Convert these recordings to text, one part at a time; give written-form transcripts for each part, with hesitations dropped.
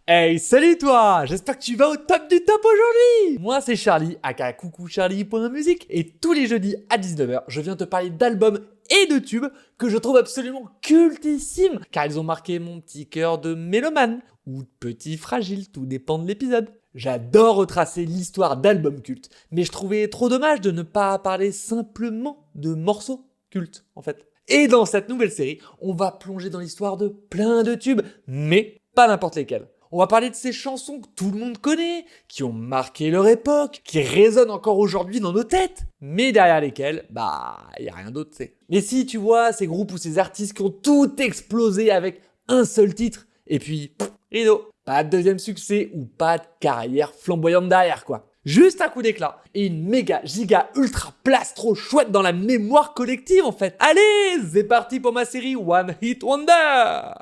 Hey, salut toi! J'espère que tu vas au top du top aujourd'hui! Moi c'est Charlie, aka coucoucharlie.musique, et tous les jeudis à 19h, je viens te parler d'albums et de tubes que je trouve absolument cultissimes, car ils ont marqué mon petit cœur de mélomane, ou de petit fragile, tout dépend de l'épisode. J'adore retracer l'histoire d'albums cultes, mais je trouvais trop dommage de ne pas parler simplement de morceaux cultes, en fait. Et dans cette nouvelle série, on va plonger dans l'histoire de plein de tubes, mais pas n'importe lesquels. On va parler de ces chansons que tout le monde connaît, qui ont marqué leur époque, qui résonnent encore aujourd'hui dans nos têtes, mais derrière lesquelles, y a rien d'autre, c'est. Mais si tu vois ces groupes ou ces artistes qui ont tout explosé avec un seul titre, et puis, rideau, pas de deuxième succès ou pas de carrière flamboyante derrière, quoi. Juste un coup d'éclat et une méga giga ultra place trop chouette dans la mémoire collective en fait. Allez, c'est parti pour ma série One Hit Wonder.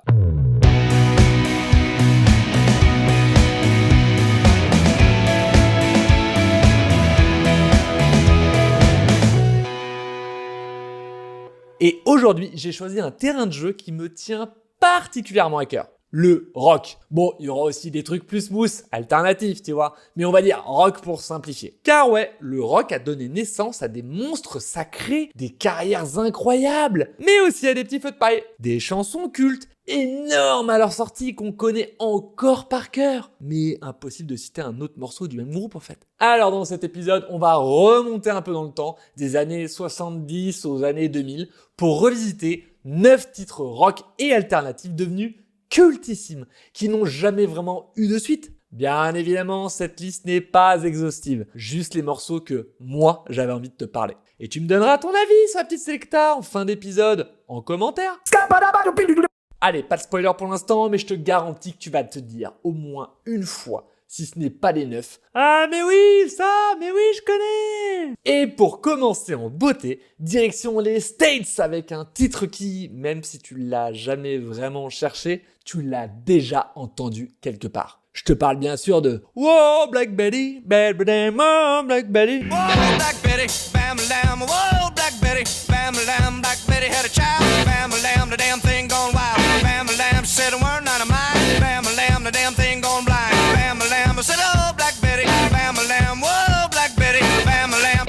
Et aujourd'hui, j'ai choisi un terrain de jeu qui me tient particulièrement à cœur. Le rock. Bon, il y aura aussi des trucs plus smooth, alternatifs, tu vois. Mais on va dire rock pour simplifier. Car ouais, le rock a donné naissance à des monstres sacrés, des carrières incroyables, mais aussi à des petits feux de paille, des chansons cultes, énormes à leur sortie qu'on connaît encore par cœur. Mais impossible de citer un autre morceau du même groupe en fait. Alors dans cet épisode, on va remonter un peu dans le temps, des années 70 aux années 2000, pour revisiter 9 titres rock et alternatifs devenus cultissimes, qui n'ont jamais vraiment eu de suite. Bien évidemment, cette liste n'est pas exhaustive, juste les morceaux que moi j'avais envie de te parler. Et tu me donneras ton avis sur la petite selecta en fin d'épisode, en commentaire. Allez, pas de spoiler pour l'instant, mais je te garantis que tu vas te dire au moins une fois, si ce n'est pas les 9. Ah mais oui, je connais. Et pour commencer en beauté, direction les States avec un titre qui, même si tu l'as jamais vraiment cherché, tu l'as déjà entendu quelque part. Je te parle bien sûr de Whoa Black Betty, bad damn Black Betty. Whoa Black Betty, bam lamb, whoa Black Betty, bam lamb, Black Betty had a child, bam lamb, the damn thing gone wild, bam lamb said a word not of mine, bam lamb, the damn thing gone blind, bam lamb said oh Black Betty, bam lamb, whoa Black Betty, bam lamb.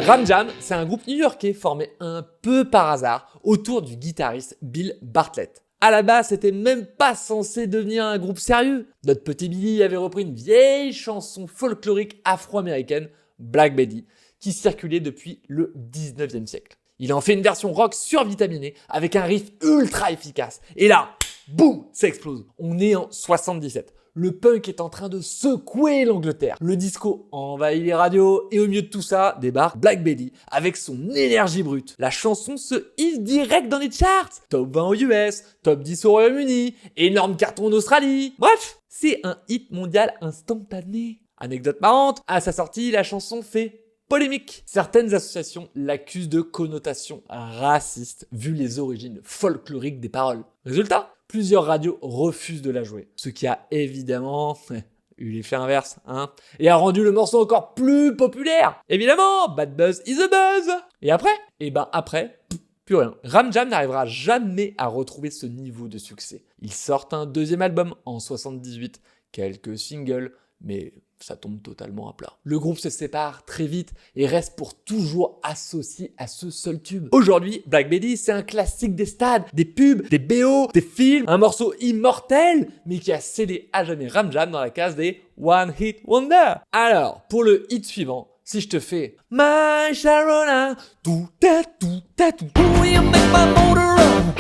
Ram Jam, c'est un groupe new-yorkais formé un peu par hasard autour du guitariste Bill Bartlett. À la base, c'était même pas censé devenir un groupe sérieux. Notre petit Billy avait repris une vieille chanson folklorique afro-américaine, Black Betty, qui circulait depuis le 19e siècle. Il en fait une version rock survitaminée avec un riff ultra efficace. Et là, boum, ça explose. On est en 77. Le punk est en train de secouer l'Angleterre. Le disco envahit les radios et au milieu de tout ça, débarque Black Betty avec son énergie brute. La chanson se hisse direct dans les charts. Top 20 aux US, top 10 au Royaume-Uni, énorme carton en Australie. Bref, c'est un hit mondial instantané. Anecdote marrante, à sa sortie, la chanson fait polémique. Certaines associations l'accusent de connotation raciste vu les origines folkloriques des paroles. Résultat, plusieurs radios refusent de la jouer. Ce qui a évidemment eu l'effet inverse, et a rendu le morceau encore plus populaire. Évidemment, bad buzz is a buzz. Et après? Après, plus rien. Ram Jam n'arrivera jamais à retrouver ce niveau de succès. Ils sortent un deuxième album en 78, quelques singles, mais ça tombe totalement à plat. Le groupe se sépare très vite et reste pour toujours associé à ce seul tube. Aujourd'hui, Black Betty, c'est un classique des stades, des pubs, des BO, des films, un morceau immortel, mais qui a scellé à jamais Ram Jam dans la case des One Hit Wonder. Alors, pour le hit suivant, si je te fais My Sharona, tout ta tout ta tout. Oh, you make my motor run,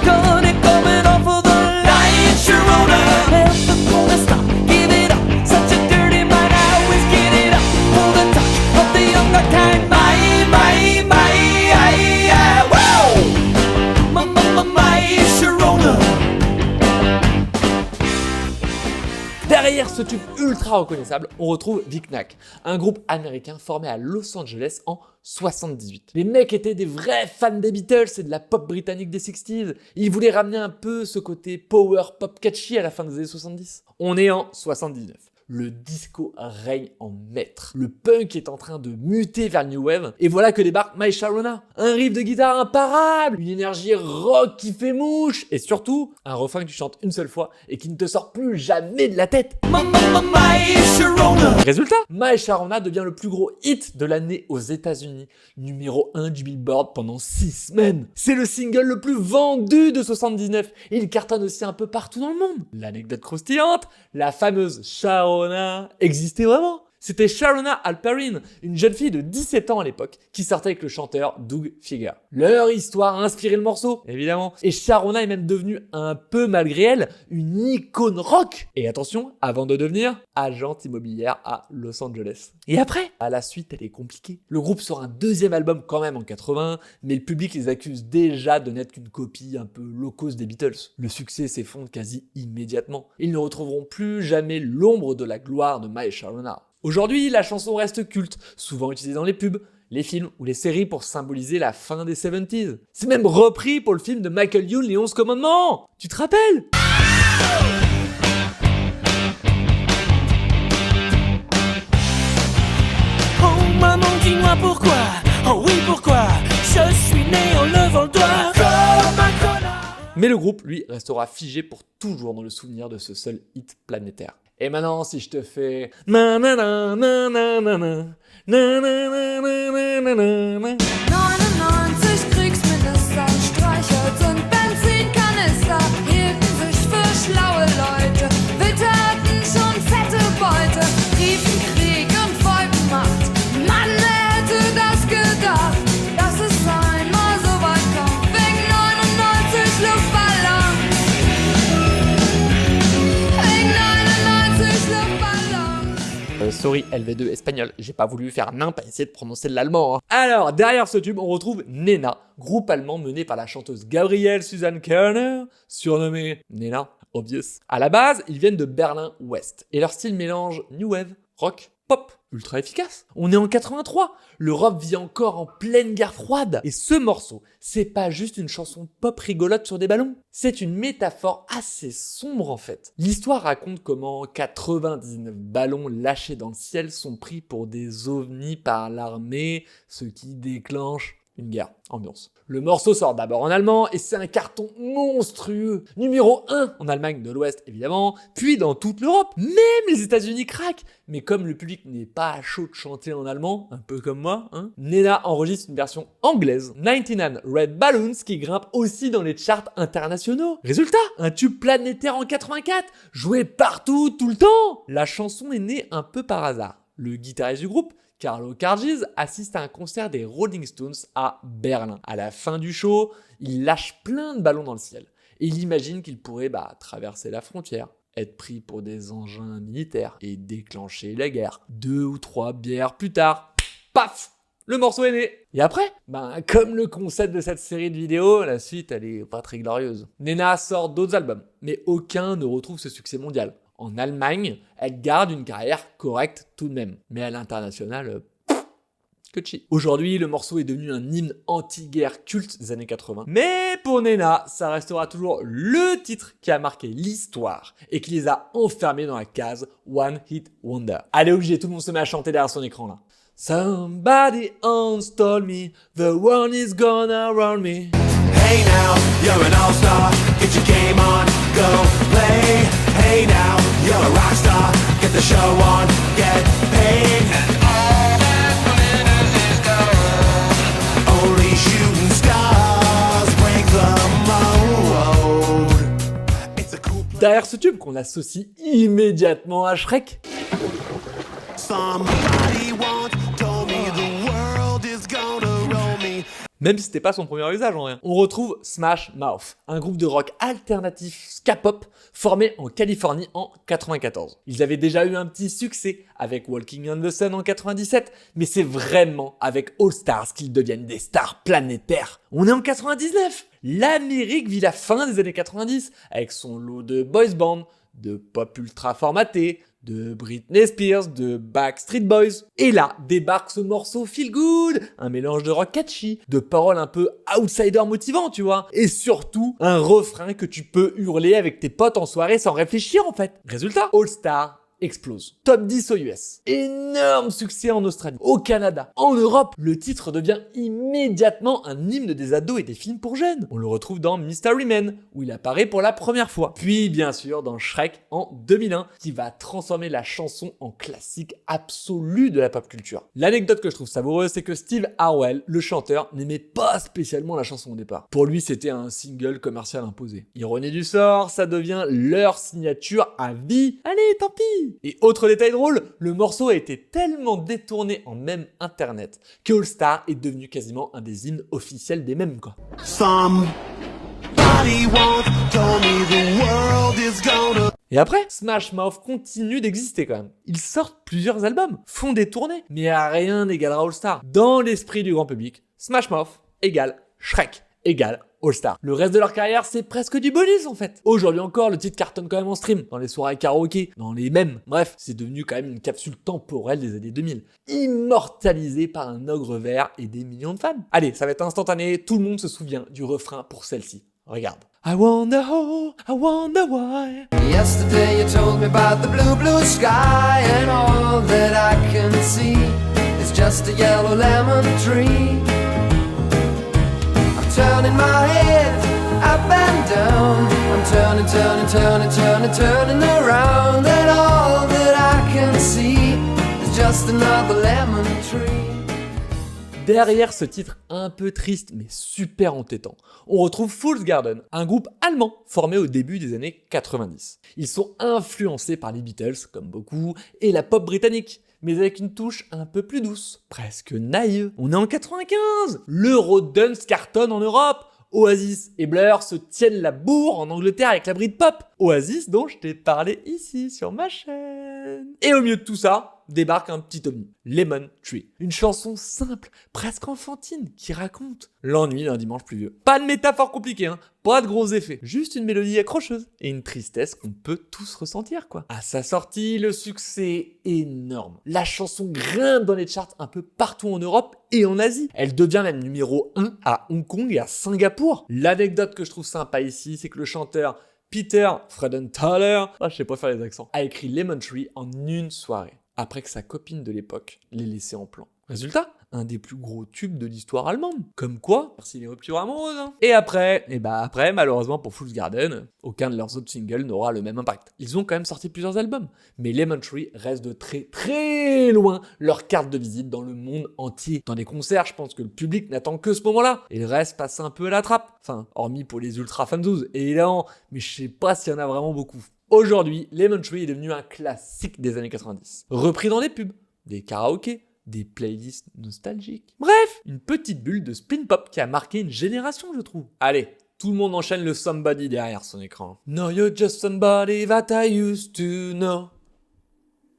got it coming off of the line, Sharona. Never gonna stop, give it up, such a dirty mind, I always get it up, for the touch of the younger kind, my Sharona. Derrière ce tube ultra reconnaissable, on retrouve Vic Nack, un groupe américain formé à Los Angeles en 78. Les mecs étaient des vrais fans des Beatles et de la pop britannique des 60s. Ils voulaient ramener un peu ce côté power pop catchy à la fin des années 70. On est en 79. le disco règne en maître. Le punk est en train de muter vers New Wave, et voilà que débarque My Sharona. Un riff de guitare imparable, une énergie rock qui fait mouche, et surtout, un refrain que tu chantes une seule fois et qui ne te sort plus jamais de la tête. My Sharona. Résultat, My Sharona devient le plus gros hit de l'année aux États-Unis, numéro 1 du Billboard pendant 6 semaines. C'est le single le plus vendu de 79, et il cartonne aussi un peu partout dans le monde. L'anecdote croustillante, la fameuse Sharona existait vraiment. C'était Sharona Alperin, une jeune fille de 17 ans à l'époque, qui sortait avec le chanteur Doug Fieger. Leur histoire a inspiré le morceau, évidemment. Et Sharona est même devenue, un peu malgré elle, une icône rock. Et attention, avant de devenir agente immobilière à Los Angeles. Et après, à la suite, elle est compliquée. Le groupe sort un deuxième album quand même en 80, mais le public les accuse déjà de n'être qu'une copie un peu low cost des Beatles. Le succès s'effondre quasi immédiatement. Ils ne retrouveront plus jamais l'ombre de la gloire de My Sharona. Aujourd'hui, la chanson reste culte, souvent utilisée dans les pubs, les films ou les séries pour symboliser la fin des 70s. C'est même repris pour le film de Michael Youn, Les 11 Commandements. Tu te rappelles ? Oh maman, dis-moi pourquoi. Oh oui, pourquoi. Je suis né en levant le doigt comme un connard. Mais le groupe, lui, restera figé pour toujours dans le souvenir de ce seul hit planétaire. Et maintenant, si je te fais na na na na na na na na na na na na na na. 99 Kriegsminister, Streichholz und Benzinkanister hielten sich für schlaue Leute, witterten schon fette Beute, riefen Krieg und wollten Macht. Mann, wer hätte das gedacht, dass es einmal so weit kommt, wegen 99 Luftballons. Wegen 99 Luftballons. Sorry, LV2 espagnol, j'ai pas voulu faire nimp à essayer de prononcer de l'allemand. Hein. Alors, derrière ce tube, on retrouve Nena, groupe allemand mené par la chanteuse Gabrielle Susanne Kerner, surnommée Nena, obvious. À la base, ils viennent de Berlin-Ouest, et leur style mélange new wave, rock, pop, ultra efficace. On est en 83, l'Europe vit encore en pleine guerre froide, et ce morceau, c'est pas juste une chanson pop rigolote sur des ballons, c'est une métaphore assez sombre en fait. L'histoire raconte comment 99 ballons lâchés dans le ciel sont pris pour des ovnis par l'armée, ce qui déclenche une guerre, ambiance. Le morceau sort d'abord en allemand et c'est un carton monstrueux. Numéro 1 en Allemagne de l'Ouest évidemment, puis dans toute l'Europe. Même les États-Unis craquent. Mais comme le public n'est pas chaud de chanter en allemand, un peu comme moi, hein, Nena enregistre une version anglaise, 99 Red Balloons, qui grimpe aussi dans les charts internationaux. Résultat, un tube planétaire en 84, joué partout, tout le temps. La chanson est née un peu par hasard. Le guitariste du groupe, Carlo Cargiz, assiste à un concert des Rolling Stones à Berlin. À la fin du show, il lâche plein de ballons dans le ciel. Et il imagine qu'il pourrait traverser la frontière, être pris pour des engins militaires et déclencher la guerre. 2 ou 3 bières plus tard, paf, le morceau est né. Et après, comme le concept de cette série de vidéos, la suite elle est pas très glorieuse. Nena sort d'autres albums, mais aucun ne retrouve ce succès mondial. En Allemagne, elle garde une carrière correcte tout de même. Mais à l'international, que chi. Aujourd'hui, le morceau est devenu un hymne anti-guerre culte des années 80. Mais pour Nena, ça restera toujours le titre qui a marqué l'histoire et qui les a enfermés dans la case One Hit Wonder. Allez, obligé, tout le monde se met à chanter derrière son écran là. Somebody once told me the world is gonna round me. Hey now, you're an all-star. Get your game on, go play. Hey now, you're a rock star. Get the show on, get paid. And all that glitters is gold. Only shooting stars break the mold. It's a cool place. Derrière ce tube qu'on associe immédiatement à Shrek, Somebody once told me the world is gonna roll me. même si c'était pas son premier usage en rien. On retrouve Smash Mouth, un groupe de rock alternatif ska-pop formé en Californie en 94. Ils avaient déjà eu un petit succès avec Walking on the Sun en 97, mais c'est vraiment avec All Stars qu'ils deviennent des stars planétaires. On est en 99. L'Amérique vit la fin des années 90 avec son lot de boys band, de pop ultra formaté, de Britney Spears, de Backstreet Boys. Et là, débarque ce morceau feel good, un mélange de rock catchy, de paroles un peu outsider motivant, tu vois. Et surtout, un refrain que tu peux hurler avec tes potes en soirée sans réfléchir en fait. Résultat, All Star explose. Top 10 aux US. Énorme succès en Australie, au Canada, en Europe. Le titre devient immédiatement un hymne des ados et des films pour jeunes. On le retrouve dans Mystery Man, où il apparaît pour la première fois. Puis bien sûr dans Shrek en 2001, qui va transformer la chanson en classique absolu de la pop culture. L'anecdote que je trouve savoureuse, c'est que Steve Harwell, le chanteur, n'aimait pas spécialement la chanson au départ. Pour lui, c'était un single commercial imposé. Ironie du sort, ça devient leur signature à vie. Allez, tant pis. Et autre détail drôle, le morceau a été tellement détourné en mème internet que All Star est devenu quasiment un des hymnes officiels des mèmes, quoi. Somebody once told me the world is gonna. Et après, Smash Mouth continue d'exister quand même. Ils sortent plusieurs albums, font des tournées, mais rien n'égalera All Star. Dans l'esprit du grand public, Smash Mouth égale Shrek égale All Star. Le reste de leur carrière, c'est presque du bonus en fait. Aujourd'hui encore, le titre cartonne quand même en stream, dans les soirées karaoké, dans les mèmes. Bref, c'est devenu quand même une capsule temporelle des années 2000. Immortalisé par un ogre vert et des millions de fans. Allez, ça va être instantané, tout le monde se souvient du refrain pour celle-ci. Regarde. I wonder how, I wonder why. Yesterday you told me about the blue, blue sky, and all that I can see is just a yellow lemon tree. I'm turning my head up and down. I'm turning, turning, turning, turning, turning around, and all that I can see is just another lemon tree. Derrière ce titre un peu triste mais super entêtant, on retrouve Fool's Garden, un groupe allemand formé au début des années 90. Ils sont influencés par les Beatles, comme beaucoup, et la pop britannique, mais avec une touche un peu plus douce, presque naïve. On est en 95, l'Eurodance cartonne en Europe, Oasis et Blur se tiennent la bourre en Angleterre avec la Britpop. Oasis dont je t'ai parlé ici sur ma chaîne. Et au milieu de tout ça, débarque un petit ovni, Lemon Tree. Une chanson simple, presque enfantine, qui raconte l'ennui d'un dimanche pluvieux. Pas de métaphore compliquée, hein, pas de gros effets, juste une mélodie accrocheuse et une tristesse qu'on peut tous ressentir, quoi. À sa sortie, le succès est énorme. La chanson grimpe dans les charts un peu partout en Europe et en Asie. Elle devient même numéro 1 à Hong Kong et à Singapour. L'anecdote que je trouve sympa ici, c'est que le chanteur Peter Fredenthaler, je sais pas faire les accents, a écrit Lemon Tree en une soirée, après que sa copine de l'époque l'ait laissé en plan. Résultat, un des plus gros tubes de l'histoire allemande. Comme quoi, merci les ruptures amoureuses. Hein. Et après, malheureusement pour Fool's Garden, aucun de leurs autres singles n'aura le même impact. Ils ont quand même sorti plusieurs albums, mais Lemon Tree reste de très très loin leur carte de visite dans le monde entier. Dans des concerts, je pense que le public n'attend que ce moment-là, et le reste passe un peu à la trappe. Enfin, hormis pour les ultra fanzous, évidemment, mais je sais pas s'il y en a vraiment beaucoup. Aujourd'hui, Lemon Tree est devenu un classique des années 90. Repris dans des pubs, des karaokés, des playlists nostalgiques. Bref, une petite bulle de spin pop qui a marqué une génération, je trouve. Allez, tout le monde enchaîne le somebody derrière son écran. No, you're just somebody that I used to know.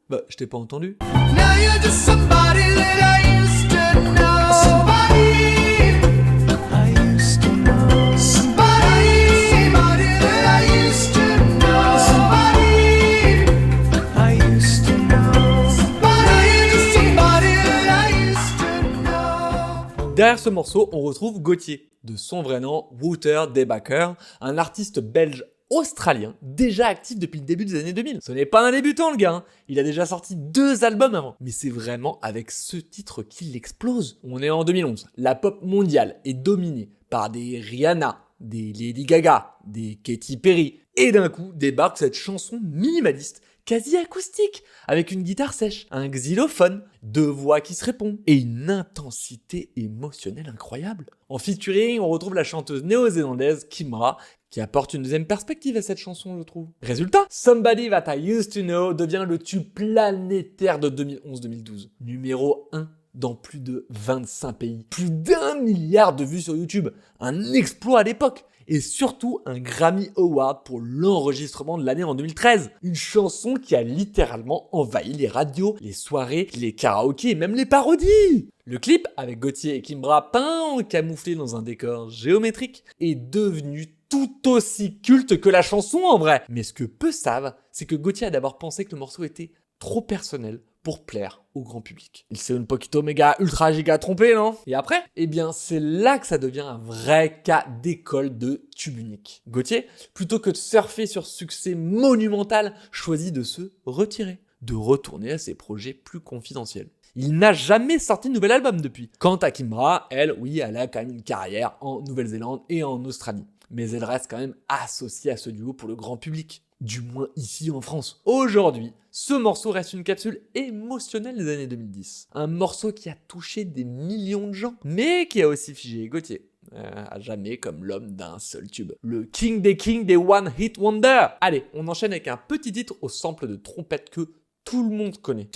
Bah, je t'ai pas entendu. Now you're just somebody that I used to know. Somebody I used to know. Somebody that I used to know. Somebody I used to know. Somebody just somebody that I used to know. Derrière ce morceau, on retrouve Gauthier, de son vrai nom Wouter De Backer, un artiste belge australien, déjà actif depuis le début des années 2000. Ce n'est pas un débutant le gars, hein. Il a déjà sorti 2 albums avant. Mais c'est vraiment avec ce titre qu'il explose. On est en 2011, la pop mondiale est dominée par des Rihanna, des Lady Gaga, des Katy Perry. Et d'un coup débarque cette chanson minimaliste, quasi acoustique, avec une guitare sèche, un xylophone, 2 voix qui se répondent, et une intensité émotionnelle incroyable. En featuring, on retrouve la chanteuse néo-zélandaise Kimbra, qui apporte une deuxième perspective à cette chanson, je trouve. Résultat, Somebody That I Used To Know devient le tube planétaire de 2011-2012. Numéro 1 dans plus de 25 pays. Plus d'1 milliard de vues sur YouTube. Un exploit à l'époque. Et surtout un Grammy Award pour l'enregistrement de l'année en 2013. Une chanson qui a littéralement envahi les radios, les soirées, les karaokés et même les parodies. Le clip, avec Gauthier et Kimbra peints camouflés dans un décor géométrique, est devenu tout aussi culte que la chanson en vrai. Mais ce que peu savent, c'est que Gauthier a d'abord pensé que le morceau était trop personnel pour plaire au grand public. Il s'est un poquito méga ultra giga trompé, non? Et après, c'est là que ça devient un vrai cas d'école de tube unique. Gauthier, plutôt que de surfer sur ce succès monumental, choisit de se retirer. de retourner à ses projets plus confidentiels. Il n'a jamais sorti de nouvel album depuis. Quant à Kimbra, elle a quand même une carrière en Nouvelle-Zélande et en Australie. Mais elle reste quand même associée à ce duo pour le grand public. Du moins ici en France. Aujourd'hui, ce morceau reste une capsule émotionnelle des années 2010. Un morceau qui a touché des millions de gens, mais qui a aussi figé Gauthier. À jamais comme l'homme d'un seul tube. Le king des One Hit Wonder. Allez, on enchaîne avec un petit titre au sample de trompette que tout le monde connaît.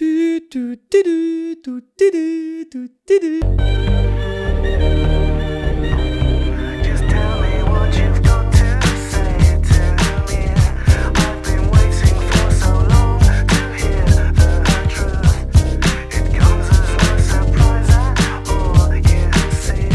Just tell me what you've got to say to me. I've been waiting for so long to hear the truth. It comes as no surprise at all, you see.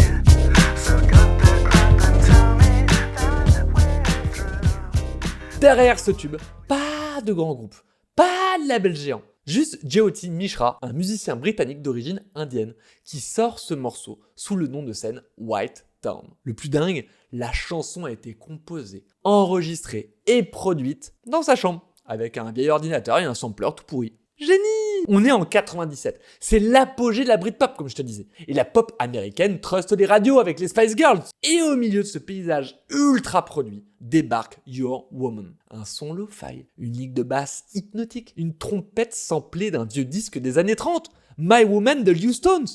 So cut the crap and tell me that we're through. Derrière ce tube, pas de grand groupe, pas de label géant. Juste Jyoti Mishra, un musicien britannique d'origine indienne, qui sort ce morceau sous le nom de scène White Town. Le plus dingue, la chanson a été composée, enregistrée et produite dans sa chambre, avec un vieil ordinateur et un sampler tout pourri. Génie! On est en 97, c'est l'apogée de la Britpop comme je te disais. Et la pop américaine truste les radios avec les Spice Girls. Et au milieu de ce paysage ultra produit, débarque Your Woman. Un son lo-fi, une ligne de basse hypnotique, une trompette samplée d'un vieux disque des années 30, My Woman de Lew Stones.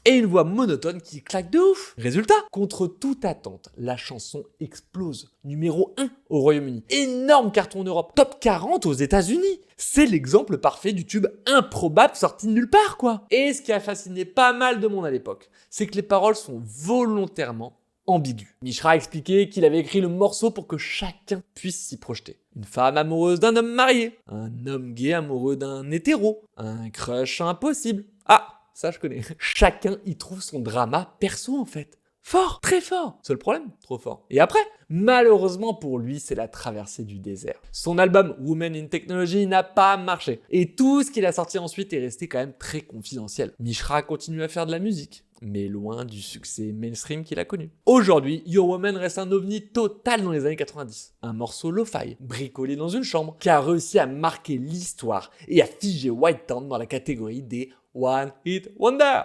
Et une voix monotone qui claque de ouf. Résultat, contre toute attente, la chanson explose. Numéro 1 au Royaume-Uni. Énorme carton en Europe. Top 40 aux États-Unis. C'est l'exemple parfait du tube improbable sorti de nulle part, quoi. Et ce qui a fasciné pas mal de monde à l'époque, c'est que les paroles sont volontairement ambiguës. Mishra a expliqué qu'il avait écrit le morceau pour que chacun puisse s'y projeter. Une femme amoureuse d'un homme marié, un homme gay amoureux d'un hétéro, un crush impossible. Ah, ça je connais. Chacun y trouve son drama perso en fait. Fort, très fort. Seul problème, trop fort. Et après, malheureusement pour lui, c'est la traversée du désert. Son album Women in Technology n'a pas marché. Et tout ce qu'il a sorti ensuite est resté quand même très confidentiel. Mishra continue à faire de la musique, mais loin du succès mainstream qu'il a connu. Aujourd'hui, Your Woman reste un ovni total dans les années 90. Un morceau lo-fi, bricolé dans une chambre, qui a réussi à marquer l'histoire et à figer White Town dans la catégorie des One Hit Wonder.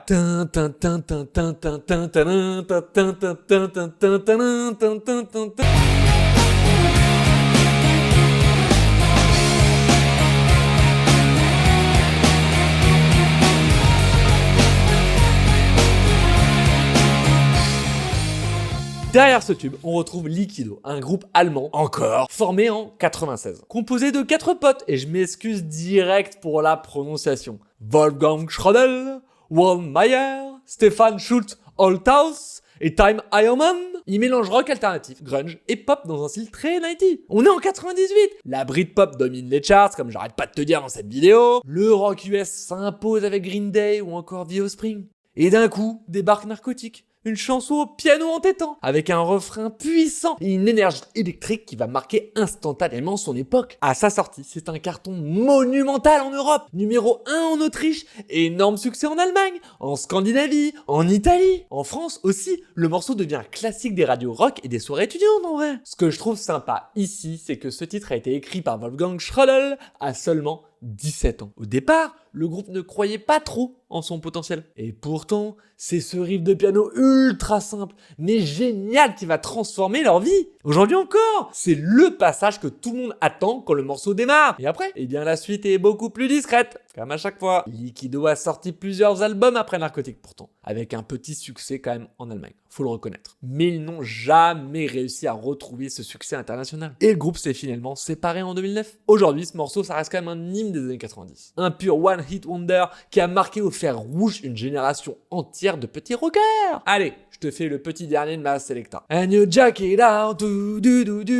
Derrière ce tube, on retrouve Liquido, un groupe allemand, encore, formé en 96. Composé de 4 potes, et je m'excuse direct pour la prononciation. Wolfgang Schrodel, Walt Mayer, Stefan Schultz Holthaus et Time Ironman. Ils mélangent rock alternatif, grunge et pop dans un style très 90. On est en 98. La Britpop domine les charts, comme j'arrête pas de te dire dans cette vidéo. Le rock US s'impose avec Green Day ou encore The Offspring. Et d'un coup, débarque Narcotique. Une chanson au piano entêtant, avec un refrain puissant et une énergie électrique qui va marquer instantanément son époque. À sa sortie, c'est un carton monumental en Europe, numéro 1 en Autriche, énorme succès en Allemagne, en Scandinavie, en Italie. En France aussi, le morceau devient un classique des radios rock et des soirées étudiantes en vrai. Ce que je trouve sympa ici, c'est que ce titre a été écrit par Wolfgang Schrodel à seulement 17 ans. Au départ, le groupe ne croyait pas trop en son potentiel. Et pourtant, c'est ce riff de piano ultra simple, mais génial qui va transformer leur vie. Aujourd'hui encore, c'est le passage que tout le monde attend quand le morceau démarre. Et après, eh bien la suite est beaucoup plus discrète, comme à chaque fois. Liquido a sorti plusieurs albums après Narcotique pourtant, avec un petit succès quand même en Allemagne, faut le reconnaître. Mais ils n'ont jamais réussi à retrouver ce succès international. Et le groupe s'est finalement séparé en 2009. Aujourd'hui, ce morceau, ça reste quand même un hymne des années 90. Un pur one hit wonder qui a marqué au fer rouge une génération entière de petits rockers. Allez, je te fais le petit dernier de ma Selecta. And you jack it out, do do do do.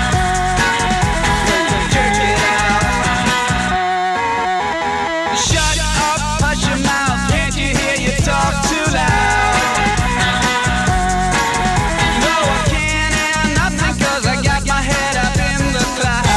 Shut up, hush your mouth, can't you hear you talk too loud? No, I can't hear nothing 'cause I got my head up in the clouds.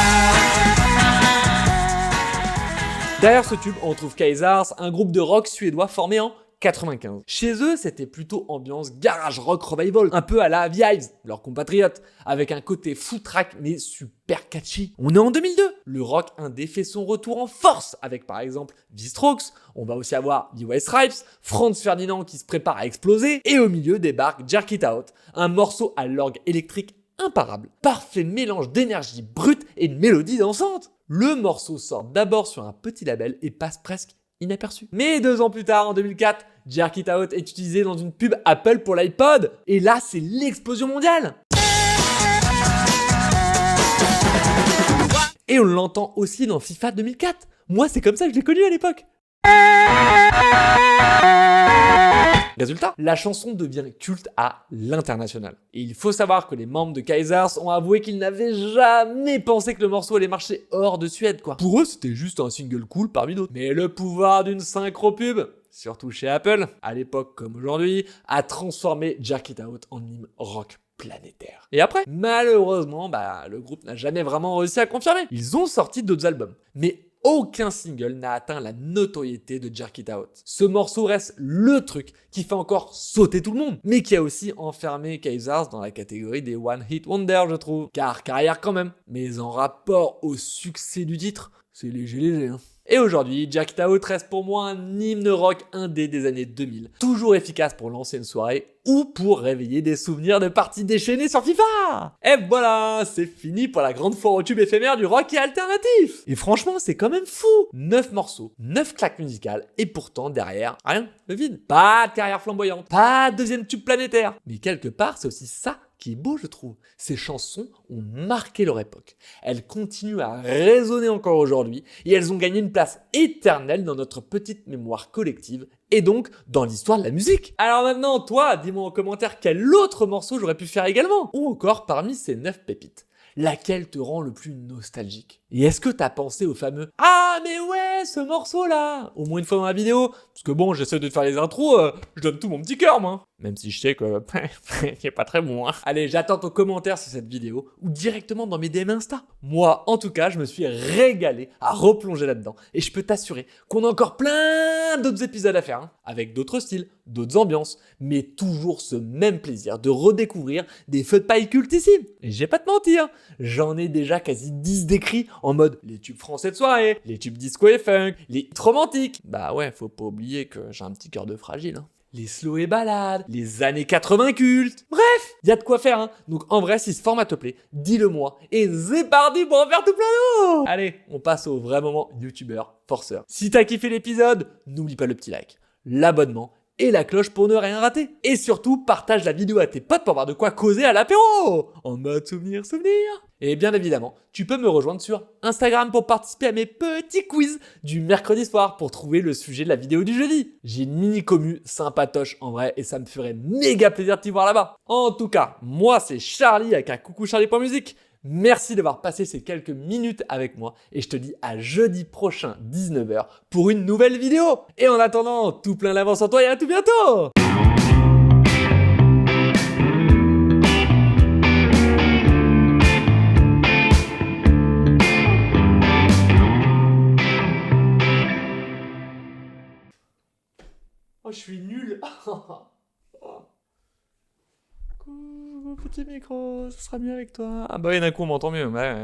Derrière ce tube, on trouve Kaizars, un groupe de rock suédois formé en 95. Chez eux, c'était plutôt ambiance garage rock revival, un peu à la The leurs compatriotes, avec un côté footrack mais super catchy. On est en 2002. Le rock indé fait son retour en force avec par exemple The Strokes. On va aussi avoir The White Stripes, Franz Ferdinand qui se prépare à exploser et au milieu débarque Jerk It Out, un morceau à l'orgue électrique imparable. Parfait mélange d'énergie brute et de mélodie dansante. Le morceau sort d'abord sur un petit label et passe presque inaperçu. Mais 2 ans plus tard, en 2004, Jerk It Out est utilisé dans une pub Apple pour l'iPod. Et là, c'est l'explosion mondiale. Et on l'entend aussi dans FIFA 2004. Moi, c'est comme ça que je l'ai connu à l'époque. Résultat, la chanson devient culte à l'international. Et il faut savoir que les membres de Kaizers ont avoué qu'ils n'avaient jamais pensé que le morceau allait marcher hors de Suède, quoi. Pour eux, c'était juste un single cool parmi d'autres. Mais le pouvoir d'une synchro pub, surtout chez Apple, à l'époque comme aujourd'hui, a transformé Jerk It Out en hymne rock planétaire. Et après, malheureusement, le groupe n'a jamais vraiment réussi à confirmer. Ils ont sorti d'autres albums, mais aucun single n'a atteint la notoriété de Jerk It Out. Ce morceau reste le truc qui fait encore sauter tout le monde, mais qui a aussi enfermé Kaizers dans la catégorie des One Hit Wonder, je trouve. Car carrière quand même, mais en rapport au succès du titre, c'est léger, hein. Et aujourd'hui, Jerk It Out reste pour moi un hymne rock indé des années 2000. Toujours efficace pour lancer une soirée ou pour réveiller des souvenirs de parties déchaînées sur FIFA. Et voilà, c'est fini pour la grande foire au tube éphémère du rock et alternatif. Et franchement, c'est quand même fou. 9 morceaux, 9 claques musicales, et pourtant derrière, rien, le vide. Pas de carrière flamboyante, pas de deuxième tube planétaire. Mais quelque part, c'est aussi ça qui est beau, je trouve. Ces chansons ont marqué leur époque. Elles continuent à résonner encore aujourd'hui et elles ont gagné une place éternelle dans notre petite mémoire collective et donc dans l'histoire de la musique. Alors maintenant, toi, dis-moi en commentaire quel autre morceau j'aurais pu faire également, ou encore parmi ces 9 pépites. Laquelle te rend le plus nostalgique? Et est-ce que t'as pensé au fameux « Ah mais ouais, ce morceau-là » au moins une fois dans la vidéo? Parce que bon, j'essaie de te faire les intros, je donne tout mon petit cœur, moi. Même si je sais que c'est pas très bon, hein. Allez, j'attends ton commentaire sur cette vidéo ou directement dans mes DM Insta. Moi, en tout cas, je me suis régalé à replonger là-dedans. Et je peux t'assurer qu'on a encore plein d'autres épisodes à faire, hein, avec d'autres styles, d'autres ambiances, mais toujours ce même plaisir de redécouvrir des feux de paille cultissimes. Et j'ai pas te mentir, j'en ai déjà quasi 10 décrits en mode les tubes français de soirée, les tubes disco et funk, les hits romantiques. Bah ouais, faut pas oublier que j'ai un petit cœur de fragile, hein. Les slow et balades, les années 80 cultes. Bref, y a de quoi faire, hein. Donc en vrai, si ce format te plaît, dis-le moi et c'est parti pour en faire tout plein d'eau. Allez, on passe au vrai moment youtubeur forceur. Si t'as kiffé l'épisode, n'oublie pas le petit like, l'abonnement et la cloche pour ne rien rater. Et surtout, partage la vidéo à tes potes pour avoir de quoi causer à l'apéro, en mode souvenir. Et bien évidemment, tu peux me rejoindre sur Instagram pour participer à mes petits quiz du mercredi soir pour trouver le sujet de la vidéo du jeudi. J'ai une mini commu sympatoche en vrai et ça me ferait méga plaisir de t'y voir là-bas. En tout cas, moi c'est Charlie avec un coucou Charlie.musique. Merci d'avoir passé ces quelques minutes avec moi et je te dis à jeudi prochain 19h pour une nouvelle vidéo. Et en attendant, tout plein d'avance en toi et à tout bientôt. Oh, je suis nul. Coucou, petit micro, ça sera mieux avec toi. Ah bah oui, d'un coup on m'entend mieux. Ouais.